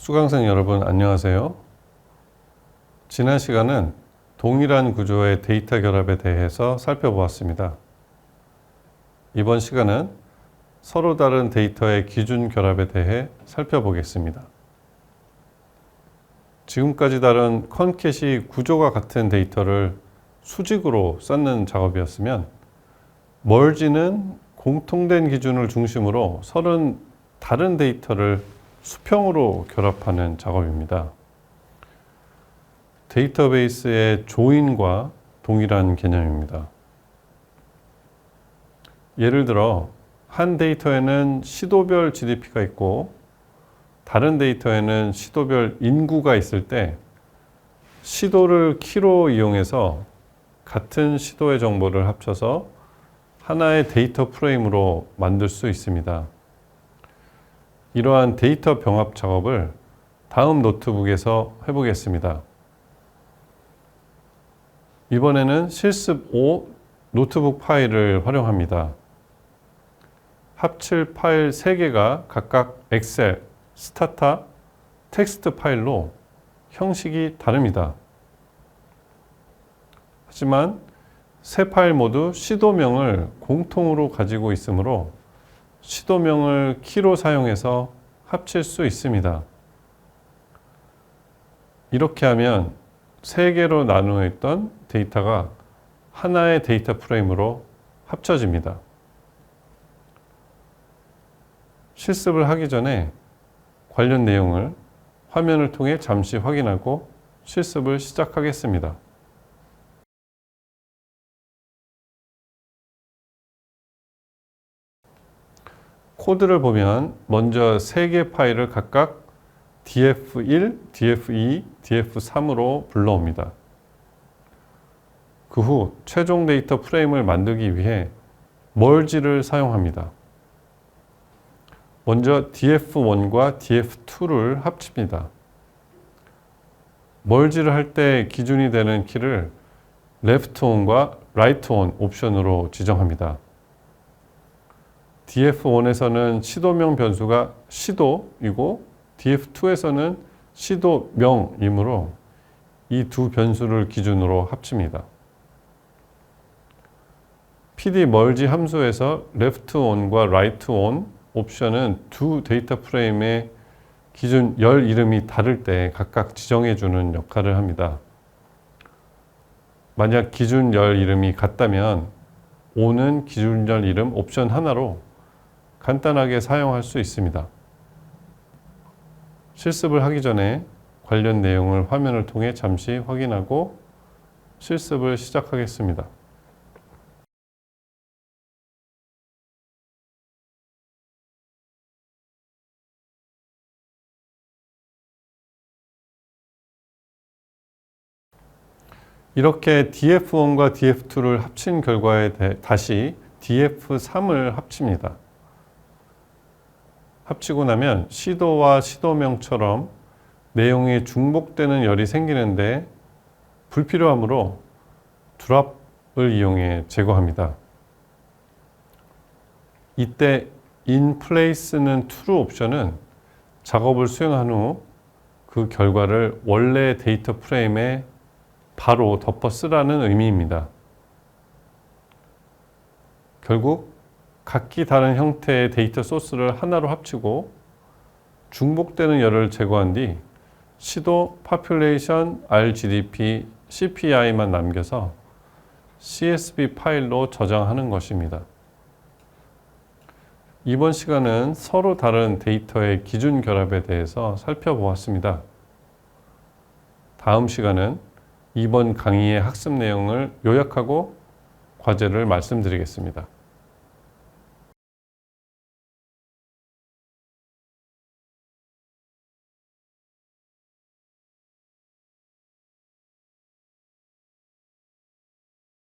수강생 여러분 안녕하세요. 지난 시간은 동일한 구조의 데이터 결합에 대해서 살펴보았습니다. 이번 시간은 서로 다른 데이터의 기준 결합에 대해 살펴보겠습니다. 지금까지 다룬 컨캣이 구조가 같은 데이터를 수직으로 쌓는 작업이었으면 멀지는 공통된 기준을 중심으로 서로 다른 데이터를 수평으로 결합하는 작업입니다. 데이터베이스의 조인과 동일한 개념입니다. 예를 들어 한 데이터에는 시도별 GDP가 있고 다른 데이터에는 시도별 인구가 있을 때 시도를 키로 이용해서 같은 시도의 정보를 합쳐서 하나의 데이터 프레임으로 만들 수 있습니다. 이러한 데이터 병합 작업을 다음 노트북에서 해보겠습니다. 이번에는 실습 5 노트북 파일을 활용합니다. 합칠 파일 3개가 각각 엑셀, 스타타, 텍스트 파일로 형식이 다릅니다. 하지만 세 파일 모두 시도명을 공통으로 가지고 있으므로 시도명을 키로 사용해서 합칠 수 있습니다. 이렇게 하면 3개로 나누어 있던 데이터가 하나의 데이터 프레임으로 합쳐집니다. 실습을 하기 전에 관련 내용을 화면을 통해 잠시 확인하고 실습을 시작하겠습니다. 코드를 보면 먼저 3개 파일을 각각 df1, df2, df3으로 불러옵니다. 그 후 최종 데이터 프레임을 만들기 위해 멀지를 사용합니다. 먼저 df1과 df2를 합칩니다. 멀지를 할 때 기준이 되는 키를 left on과 right on 옵션으로 지정합니다. df1에서는 시도명 변수가 시도이고 df2에서는 시도명이므로 이 두 변수를 기준으로 합칩니다. pd-merge 함수에서 left on과 right on 옵션은 두 데이터 프레임의 기준 열 이름이 다를 때 각각 지정해주는 역할을 합니다. 만약 기준 열 이름이 같다면 on은 기준 열 이름 옵션 하나로 간단하게 사용할 수 있습니다. 실습을 하기 전에 관련 내용을 화면을 통해 잠시 확인하고 실습을 시작하겠습니다. 이렇게 df1과 df2를 합친 결과에 다시 df3을 합칩니다. 합치고 나면 시도와 시도명처럼 내용이 중복되는 열이 생기는데 불필요하므로 드롭을 이용해 제거합니다. 이때 in place는 true 옵션은 작업을 수행한 후 그 결과를 원래 데이터 프레임에 바로 덮어 쓰라는 의미입니다. 결국 각기 다른 형태의 데이터 소스를 하나로 합치고 중복되는 열을 제거한 뒤 시도 population rgdp cpi만 남겨서 csv 파일로 저장하는 것입니다. 이번 시간은 서로 다른 데이터의 기준 결합에 대해서 살펴보았습니다. 다음 시간은 이번 강의의 학습 내용을 요약하고 과제를 말씀드리겠습니다.